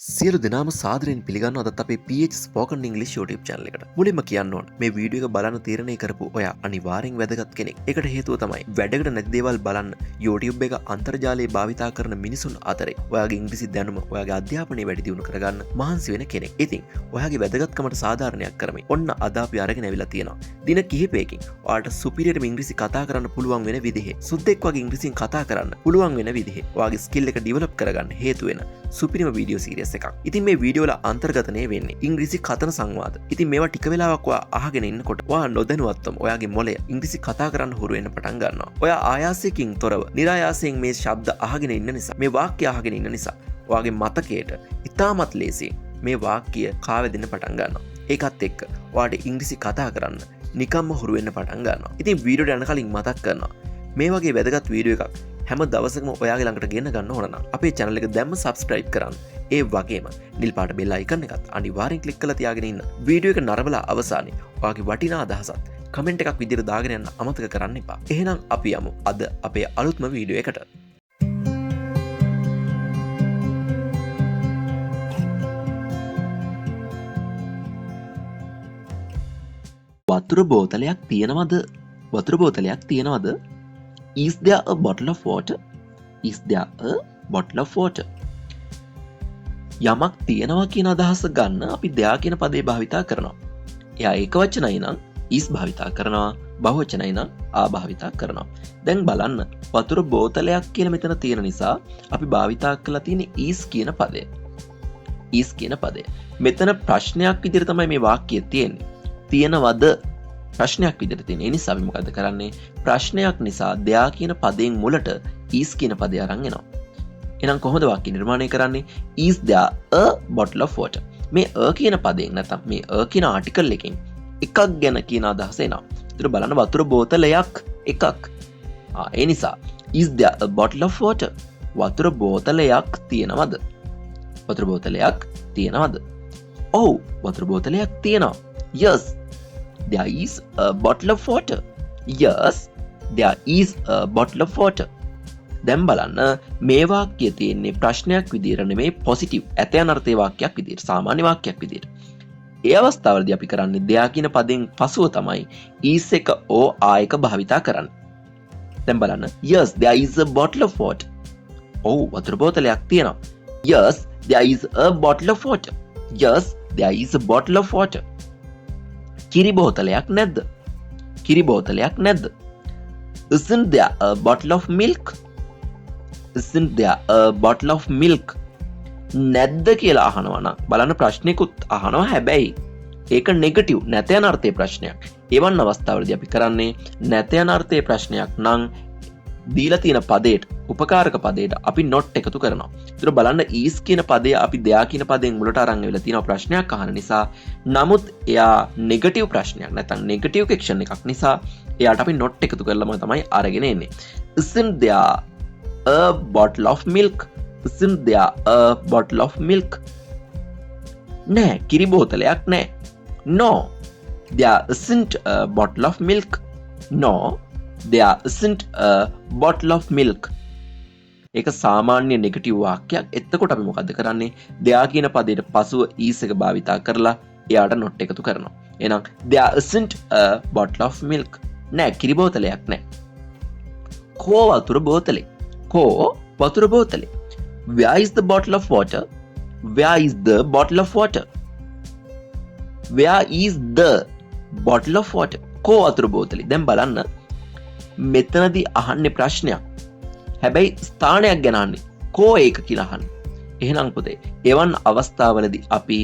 සියලු දෙනාම සාදරයෙන් පිළිගන්නවා අදත් අපේ PH Spoken English YouTube channel එකට. මුලින්ම කියන්න ඕන මේ වීඩියෝ එක බලන්න තීරණය කරපු ඔයා අනිවාර්යෙන් වැදගත් කෙනෙක්. ඒකට හේතුව තමයි වැඩකට නැති දේවල් බලන්න YouTube එක අන්තර්ජාලය භාවිතා කරන මිනිසුන් අතරේ ඔයාගේ ඉංග්‍රීසි දැනුම ඔයාගේ අධ්‍යාපනය වැඩි දියුණු කරගන්න මහන්සි වෙන කෙනෙක්. ඉතින් ඔයාගේ වැදගත්කමට සාධාරණයක් කරමින් ඔන්න අද අපි අරගෙන ඇවිල්ලා තියෙනවා. දින කිහිපයකින් ඔයාලට සුපිරියර් ඉංග්‍රීසි කතා කරන්න පුළුවන් වෙන විදිහේ සුද්දෙක් වගේ ඉංග්‍රීසියෙන් කතා කරන්න පුළුවන් වෙන විදිහේ ඔයාගේ ස්කිල් එක ඩෙවලොප් කරගන්න හේතු වෙන සුපිරිම වීඩියෝ සීරීස් එකක්. ඉතින් මේ වීඩියෝ වල අන්තර්ගතණය වෙන්නේ ඉංග්‍රීසි කතන සංවාද. ඉතින් මේවා ටික වෙලාවක් ඔයා අහගෙන ඉන්නකොට ඔයා නොදැනුවත්වම ඔයාගේ මොළය ඉංග්‍රීසි කතා කරන්න හුරු වෙන්න පටන් ගන්නවා. ඔයා ආයාසයෙන් තොරව නිරායාසයෙන් මේ ශබ්ද අහගෙන ඉන්න නිසා, මේ වාක්‍ය අහගෙන ඉන්න නිසා ඔයාගේ මතකයට ඉතාමත් ලේසියෙන් මේ වාක්‍ය කාවැදෙන්න පටන් ගන්නවා. ඒකත් එක්ක ඔයාට ඉංග්‍රීසි කතා කරන්න නිකම්ම හුරු වෙන්න පටන් ගන්නවා. ඉතින් වීඩියෝට යන කලින් මතක් කරනවා මේ වගේ වැදගත් වීඩියෝ එකක් හැම දවසකම ඔයාගේ ළඟට ගෙන්න ගන්න ඕන නම් අපේ channel එක දැම්ම subscribe කරන්න. ඒ වගේම නිල් පාට bell icon එකත් අනිවාර්යෙන් click කරලා තියාගෙන ඉන්න. වීඩියෝ එක නරඹලා අවසානයේ ඔයාගේ වටිනා අදහසත් කමෙන්ට් එකක් විදිහට දාගෙන යන්න අමතක කරන්න එපා. එහෙනම් අපි යමු අද අපේ අලුත්ම වීඩියෝ එකට. වතුර බෝතලයක් තියෙනවද? වතුර බෝතලයක් තියෙනවද? Is there a bottle of water? Is there a bottle of water? යමක් තියෙනවා කියන අදහස ගන්න අපි there කියන පදේ භාවිතා කරනවා. එයා ඒක වචනයි නම් is භාවිතා කරනවා, බහුවචනයි නම් ආ භාවිතා කරනවා. දැන් බලන්න වතුර බෝතලයක් කියලා මෙතන තියෙන නිසා අපි භාවිතා කරලා තියෙන්නේ is කියන පදය. is කියන පදය. මෙතන ප්‍රශ්නයක් විදිහට තමයි මේ වාක්‍යය තියෙන්නේ. තියෙනවද? ප්‍රශ්නයක් විදිහට තියෙන. ඒ නිසා අපි මොකද කරන්නේ? ප්‍රශ්නයක් නිසා there කියන පදයෙන් මුලට is කියන පදය අරන් එනවා. එහෙනම් කොහොමද වාක්‍ය නිර්මාණය කරන්නේ? Is there a bottle of water? මේ a කියන පදයෙන් නැත්නම් මේ a කියන ආටිකල් එකෙන් එකක් ගැන කියන අදහස එනවා. ඒතර බලන්න වතුර බෝතලයක් එකක්. ඒ නිසා is there a bottle of water? වතුර බෝතලයක් තියෙනවද? වතුර බෝතලයක් තියෙනවද? ඔව් වතුර බෝතලයක් තියෙනවා. Yes there is a bottle of water. Yes there is a bottle of water. දැන් බලන්න මේ වාක්‍යය තියෙන්නේ ප්‍රශ්නයක් විදිහට නෙමෙයි පොසිටිව් ඇතයන් අර්ථයේ වාක්‍යයක් විදිහට, සාමාන්‍ය වාක්‍යයක් විදිහට. ඒ අවස්ථාවලදී අපි කරන්නේ there කියන පදයෙන් පසුව තමයි is එක ඕ ආ එක භාවිතා කරන්නේ. දැන් බලන්න yes there is a bottle of water. ඔව් වතුර බෝතලයක් තියෙනවා. Yes there is a bottle of water. Yes there is a bottle of water. කිරි බෝතලයක් නැද්ද? කිරි බෝතලයක් නැද්ද? Isn't there a bottle of milk? Isn't there a bottle of milk? නැද්ද කියලා අහනවා නම් බලන්න ප්‍රශ්නිකුත් අහනවා, හැබැයි ඒක නෙගටිව් නැත යන අර්ථයේ ප්‍රශ්නයක්. එවන් අවස්ථාවලදී අපි කරන්නේ නැත යන අර්ථයේ ප්‍රශ්නයක් නම් දීලා තියෙන පදයට, උපකාරක පදයට අපි not එකතු කරනවා. ඒතර බලන්න is කියන පදය අපි there කියන පදයෙන් මුලට අරන් වෙලා තියෙන ප්‍රශ්නයක් අහන නිසා, නමුත් එයා නෙගටිව් ප්‍රශ්නයක් නැත්නම් නෙගටිව් ක්වෙස්චන් එකක් නිසා එයාට අපි not එකතු කරලාම තමයි අරගෙන එන්නේ. Isn't there a bottle of milk? Isn't there a bottle of milk? නෑ කිරි බෝතලයක් නෑ. No there isn't a bottle of milk. No there isn't a bottle of milk. ඒක සාමාන්‍ය නෙගටිව් වාක්‍යයක්. එතකොට අපි මොකද්ද කරන්නේ? there කියන පදයට පසුව is එක භාවිතා කරලා එයාට not එකතු කරනවා. එහෙනම් there isn't a bottle of milk. නෑ කිරි බෝතලයක් නෑ. කෝ වතුර බෝතලේ? කෝ වතුර බෝතලේ? Where is the bottle of water? Where is the bottle of water? Where is the bottle of water? කෝ වතුර බෝතලේ? දැන් බලන්න මෙතනදී අහන්නේ ප්‍රශ්නයක්. හැබැයි ස්ථානයක් ගැන අහන්නේ. කෝ ඒක කියලා අහන්නේ. එහෙනම් පුතේ එවන් අවස්ථාවලදී අපි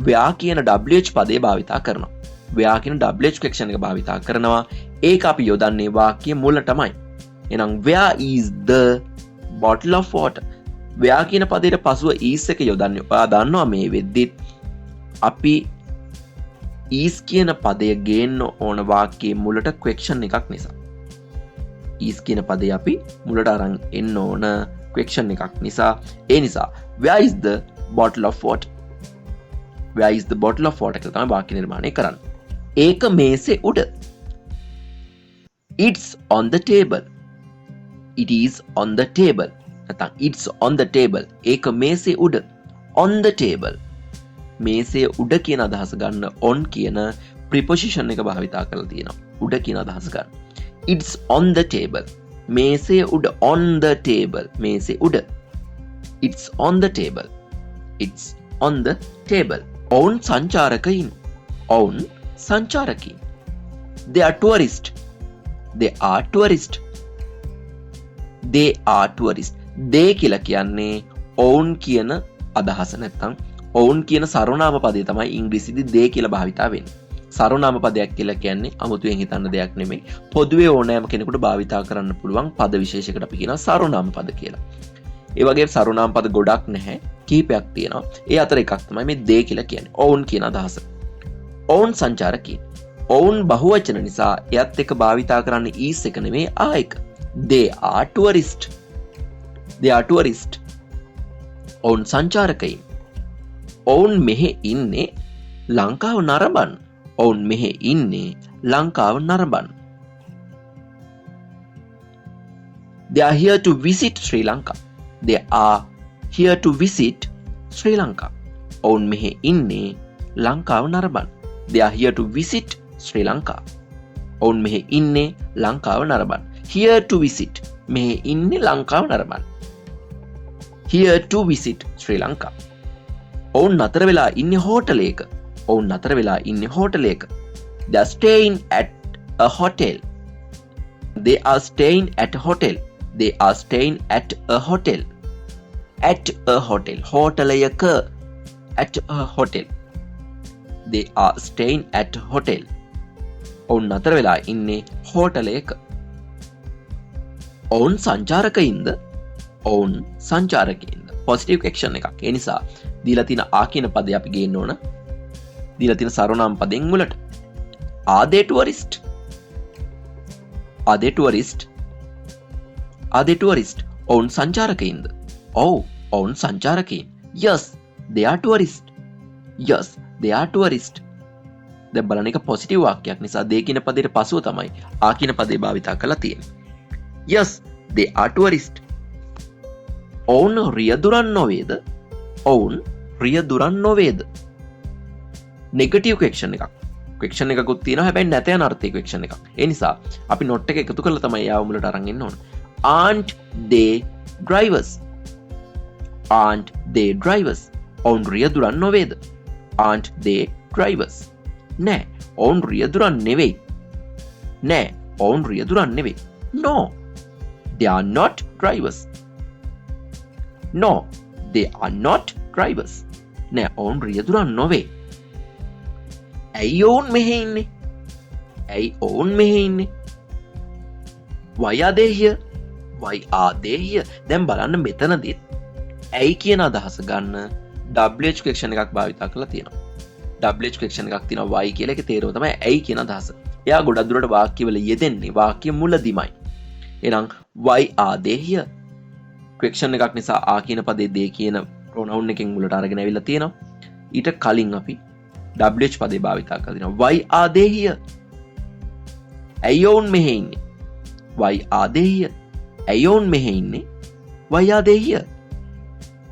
where කියන WH පදේ භාවිතා කරනවා. where කියන WH ක්වෙස්චන් එක භාවිතා කරනවා. ඒක අපි යොදන්නේ වාක්‍ය මුලටමයි. එහෙනම් where is the bottle of water? where කියන පදයට පසුව is එක යොදන්නේ. ඔයා දන්නවා මේ වෙද්දිත් අපි is කියන පදය ගේන්න ඕන වාක්‍යයේ මුලට ක්වෙස්චන් එකක් නිසා. is කියන පදේ අපි මුලට අරන් එන්න ඕන ක්වෙස්චන් එකක් නිසා. ඒ නිසා where is the bottle of water? where is the bottle of water කියලා තමයි වාක්‍ය නිර්මාණය කරන්නේ. ඒක මේසේ උඩ. it's on the table. it is on the table. නැත්නම් it's on the table. ඒක මේසේ උඩ. on the table. මේසේ උඩ කියන අදහස ගන්න on කියන preposition එක භාවිතා කරලා තියෙනවා. උඩ කියන අදහස ගන්න. It's on the table. මේසේ උඩ on the table. මේසේ උඩ. It's on the table. It's on the table. ඔවුන් සංචාරකයින්. ඔවුන් සංචාරකයින්. They are tourist. They are tourist. They are tourist. they කියලා කියන්නේ ඔවුන් කියන අදහස නැත්තම් ඔවුන් කියන සර්වනාම පදේ තමයි ඉංග්‍රීසිදී they කියලා භාවිතා වෙන්නේ. සර්වනාම පදයක් කියලා කියන්නේ අමුතුවෙන් හිතන්න දෙයක් නෙමෙයි. පොදුවේ ඕනෑම කෙනෙකුට භාවිතා කරන්න පුළුවන් පද විශේෂයකට අපි කියනවා සර්වනාම පද කියලා. ඒ වගේ සර්වනාම පද ගොඩක් නැහැ. කීපයක් තියෙනවා. ඒ අතර එකක් තමයි මේ they කියලා කියන්නේ. ඔවුන් කියන අදහස. ඔවුන් සංචාරකයින්. ඔවුන් බහුවචන නිසා එයත් එක්ක භාවිතා කරන්නේ is එක නෙමෙයි ආ එක. they are tourist. they are tourist. ඔවුන් සංචාරකයින්. ඔවුන් මෙහෙ ඉන්නේ ලංකාව නරඹන්න. ඔවුන් මෙහෙ ඉන්නේ ලංකාව නරඹන්න. They are here to visit Sri Lanka. They are here to visit Sri Lanka. ඔවුන් මෙහෙ ඉන්නේ ලංකාව නරඹන්න. They are here to visit Sri Lanka. ඔවුන් මෙහෙ ඉන්නේ ලංකාව නරඹන්න. Here to visit. මෙහෙ ඉන්නේ ලංකාව නරඹන්න. Here to visit Sri Lanka. ඔවුන් නතර වෙලා ඉන්නේ හෝටලයක. ඔවුන් නතර වෙලා ඉන්නේ හෝටලයක. They are staying at a hotel. They are staying at a hotel. They are staying at a hotel. At a hotel. හෝටලයක. At a hotel. They are staying at a hotel. ඔවුන් නතර වෙලා ඉන්නේ හෝටලයක. ඔවුන් සංචාරකයින්ද? ඔවුන් සංචාරකයින්ද? පොසිටිව් ඇක්ෂන් එකක්. ඒ නිසා දීලා තියෙන ආ කියන පදේ අපි ගේන්න ඕන. දීලා තියෙන සර්වනාම පදෙන් මුලට. Are they tourist? Are they tourist? Are they tourist? ඔවුන් සංචාරකයින්ද? ඔව්, ඔවුන් සංචාරකයින්. Yes, they are tourist. Yes, they are tourist. දැන් බලන්න එක පොසිටිව් වාක්‍යයක් නිසා they කියන පදේට පසුව තමයි ආ කියන පදේ භාවිතා කරලා තියෙන්නේ. Yes, they are tourist. ඔවුන් රියදුරන් නොවේද? ඔවුන් රියදුරන් නොවේද? නෙගටිව් ක්වෙස්චන් එකක්. ක්වෙස්චන් එකකුත් තියෙනවා හැබැයි නැත යන අර්ථයක ක්වෙස්චන් එකක්. ඒ නිසා අපි නොට් එක එකතු කරලා තමයි යාව මුලට අරන් එන්න ඕන. Aren't they drivers? Aren't they drivers? ඔවුන් රියදුරන් නොවේද? Aren't they drivers? නෑ, ඔවුන් රියදුරන් නෙවෙයි. නෑ, ඔවුන් රියදුරන් නෙවෙයි. No, they are not drivers. No, they are not drivers. නෑ, ඔවුන් රියදුරන් නොවේ. ඇයි ඔවුන් මෙහෙ ඉන්නේ? ඇයි ඔවුන් මෙහෙ ඉන්නේ? Why are they here? Why are they here? දැන් බලන්න මෙතනදී ඇයි කියන අදහස ගන්න WH ක්වෙස්චන් එකක් භාවිතා කරලා තියෙනවා. WH ක්වෙස්චන් එකක් තියෙනවා why කියලා. ඒකේ තේරුම තමයි ඇයි කියන අදහස. එයා ගොඩක් දුරට වාක්‍යවල යෙදෙන්නේ වාක්‍ය මුලදීමයි. එහෙනම් why are they here? Question එකක් නිසා ආ කියන පදේ they කියන ප්‍රොනවුන් එකෙන් මුලට අරගෙන ඇවිල්ලා තියෙනවා. ඊට කලින් අපි WH පදේ භාවිතා කරලා තිනවා. Why are they here? ඇයි ඔවුන් මෙහෙ ඉන්නේ? Why are they here? ඇයි ඔවුන් මෙහෙ ඉන්නේ? Why are they here?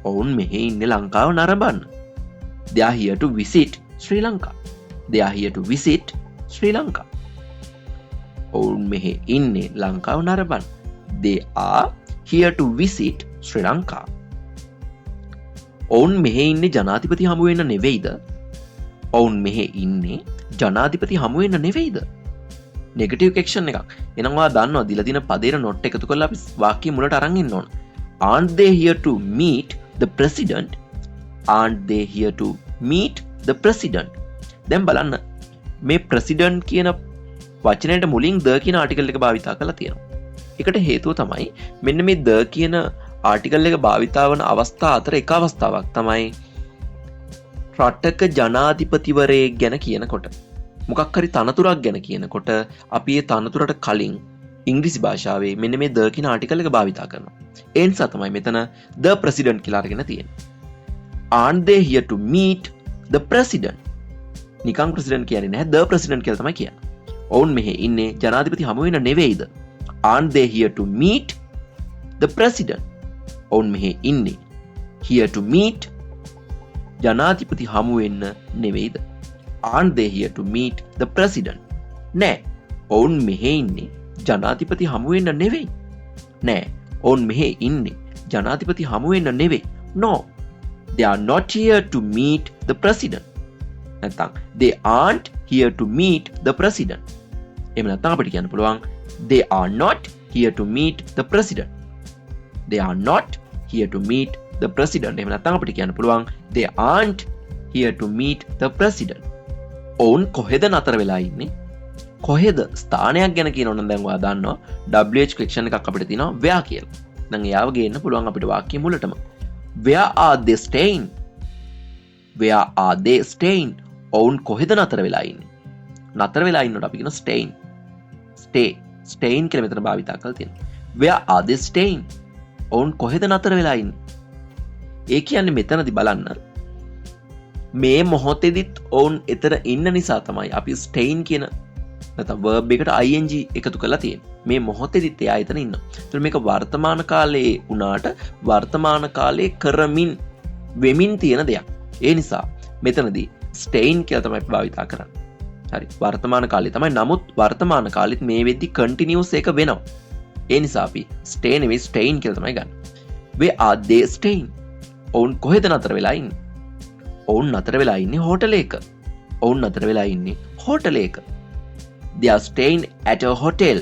ඔවුන් මෙහෙ ඉන්නේ ලංකාව නරඹන්න. They are here to visit Sri Lanka. They are here to visit Sri Lanka. ඔවුන් මෙහෙ ඉන්නේ ලංකාව නරඹන්න. They are here to visit Sri Lanka. ඔවුන් මෙහෙ ඉන්නේ ජනාධිපති හමු වෙන්න නෙවෙයිද? ඔවුන් මෙහෙ ඉන්නේ ජනාධිපති හමු වෙන්න නෙවෙයිද? නෙගටිව් ක්වෙස්චන් එකක්. එහෙනම් ඔයා දන්නවා දීලා තියෙන පදේට නොට් එකතු කරලා අපි වාක්‍ය මුලට අරන් ඉන්න ඕන. Aren't they here to meet the president? Aren't they here to meet the president? දැන් බලන්න මේ president කියන වචනයට මුලින් the කියන ආටිකල් එක භාවිතා කරලා තියෙනවා. ඒකට හේතුව තමයි මෙන්න මේ the කියන ආටිකල් එක භාවිතා වන අවස්ථා අතර එක අවස්ථාවක් තමයි රටක ජනාධිපතිවරයෙක් ගැන කියනකොට මොකක් හරි තනතුරක් ගැන කියනකොට අපි ඒ තනතුරට කලින් ඉංග්‍රීසි භාෂාවේ මෙන්න මේ the කියන ආටිකල් එක භාවිතා කරනවා. ඒ නිසා තමයි මෙතන the president කියලා අරගෙන තියෙන්නේ. Aren't they here to meet the president? නිකන් president කියන්නේ නැහැ, the president කියලා තමයි කියන්නේ. ඔවුන් මෙහෙ ඉන්නේ ජනාධිපති හමු වෙන්න නෙවෙයිද? Aren't they here to meet the president? ඔවුන් මෙහෙ ඉන්නේ here to meet ජනාධිපති හමු වෙන්න නෙවෙයිද? Aren't they here to meet the president? නෑ. ඔවුන් මෙහෙ ඉන්නේ ජනාධිපති හමු වෙන්න නෙවෙයි. නෑ. ඔවුන් මෙහෙ ඉන්නේ ජනාධිපති හමු වෙන්න නෙවෙයි. No. They are not here to meet the president. නැත්නම් they aren't here to meet the president. එහෙම නැත්නම් අපිට කියන්න පුළුවන් they are not here to meet the president. They are not here to meet the president. එහෙම නැත්නම් අපිට කියන්න පුළුවන් they aren't here to meet the president. ඔවුන් කොහෙද නතර වෙලා ඉන්නේ? කොහෙද ස්ථානයක් ගැන කියනවනම් දැන් ඔයා දන්නවා WH question එකක් අපිට තියෙනවා where කියලා. දැන් එයාව ගේන්න පුළුවන් අපිට වාක්‍ය මුලටම. Where are they staying? Where are they staying? ඔවුන් කොහෙද නතර වෙලා ඉන්නේ? නතර වෙලා ඉන්නකොට අපි කියන staying. Staying කියලා මෙතන භාවිතා කරලා තියෙනවා. Where are they staying? ඔවුන් කොහෙද නතර වෙලා ඉන්නේ? ඒ කියන්නේ මෙතනදී බලන්න මේ මොහොතේදීත් ඔවුන් එතන ඉන්න නිසා තමයි අපි staying කියන නැත්නම් verb එකට ing එකතු කරලා තියෙන්නේ. මේ මොහොතේදීත් එයා එතන ඉන්නවා. ඒතර මේක වර්තමාන කාලයේ වුණාට වර්තමාන කාලයේ කරමින් වෙමින් තියෙන දෙයක්. ඒ නිසා මෙතනදී staying කියලා තමයි භාවිතා කරන්නේ. හරි. වර්තමාන කාලේ තමයි. නමුත් වර්තමාන කාලෙත් මේ වෙද්දි continuous එක වෙනවා. ඒ නිසා අපි stay නෙවෙයි staying කියලා තමයි ගන්න. Where are they staying? ඔවුන් කොහෙද නතර වෙලා ඉන්නේ? ඔවුන් නතර වෙලා ඉන්නේ හෝටලයක. ඔවුන් නතර වෙලා ඉන්නේ හෝටලයක. They are staying at a hotel.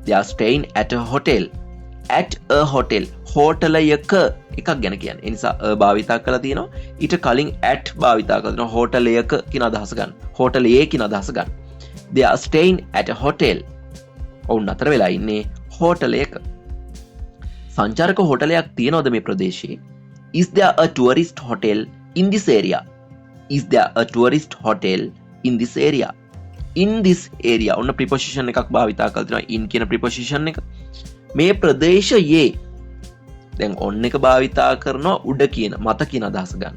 They are staying at a hotel. At a hotel. හෝටලයක එකක් ගැන කියන්නේ. ඒ නිසා භාවිතා කරලා තියෙනවා. ඊට කලින් at භාවිතා කරලා තියෙනවා හෝටලයක කියන අදහස ගන්න. හෝටලයේ කියන අදහස ගන්න. They are staying at a hotel. ඔවුන් නතර වෙලා ඉන්නේ හෝටලයක. සංචාරක හෝටලයක් තියෙනවද මේ ප්‍රදේශයේ? Is there a tourist hotel in this area? Is there a tourist hotel in this area? In this area ඔන්න preposition එකක් භාවිතා කරලා තියෙනවා in කියන preposition එක. මේ ප්‍රදේශයේ දැන් on එක භාවිතා කරනවා උඩ කියන මත කියන අදහස ගන්න.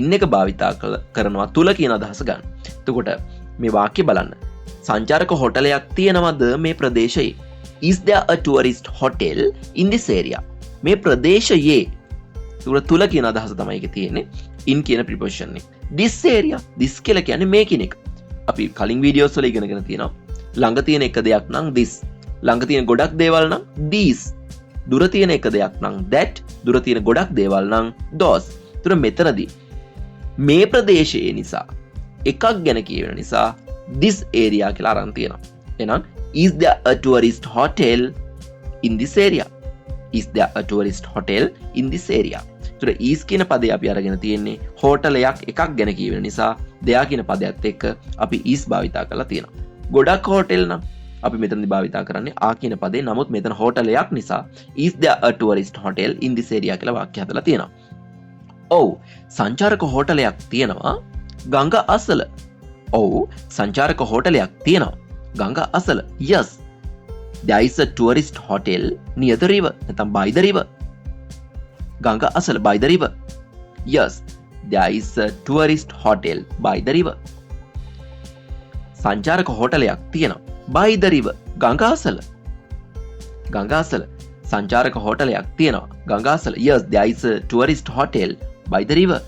in එක භාවිතා කරනවා තුල කියන අදහස ගන්න. එතකොට මේ වාක්‍ය බලන්න. සංචාරක හෝටලයක් තියෙනවද මේ ප්‍රදේශයේ? Is there a tourist hotel in this area? මේ ප්‍රදේශයේ තුල කියන අදහස තමයි ඒකේ තියෙන්නේ. in කියන preposition එක. This area this කියලා කියන්නේ මේ කියන එක. අපි කලින් වීඩියෝස් වල ඉගෙනගෙන තියෙනවා. ළඟ තියෙන එක දෙයක් නම් this. ළඟ තියෙන ගොඩක් දේවල් නම් these. දුර තියෙන එක දෙයක් නම් that. දුර තියෙන ගොඩක් දේවල් නම් those. ඒතර මෙතනදී මේ ප්‍රදේශයේ නිසා එකක් ගැන කියවෙන නිසා this area කියලා අරන් තියෙනවා. එහෙනම් is there a tourist hotel in this area? Is there a tourist hotel in this area? ඒතර is කියන පදේ අපි අරගෙන තියෙන්නේ හෝටලයක් එකක් ගැන කියවෙන නිසා there කියන පදයට එක්ක අපි is භාවිතා කරලා තියෙනවා. ගොඩක් හෝටල් නම් අපි මෙතනදී භාවිතා කරන්නේ ආ කියන පදේ. නමුත් මෙතන හෝටලයක් නිසා is there a tourist hotel in this area කියලා වාක්‍ය හදලා තියෙනවා. ඔව් සංචාරක හෝටලයක් තියෙනවා ගඟ අසල. ඔව් සංචාරක හෝටලයක් තියෙනවා ගඟ අසල. Yes. There is a tourist hotel near the river. නැත්නම් by the river. ගඟ අසල by the river. Yes. There is a tourist hotel by the river. සංචාරක හෝටලයක් තියෙනවා by the river. ගඟ අසල. ගඟ අසල. සංචාරක හෝටලයක් තියෙනවා ගඟ අසල. Yes. There is a tourist hotel by the river.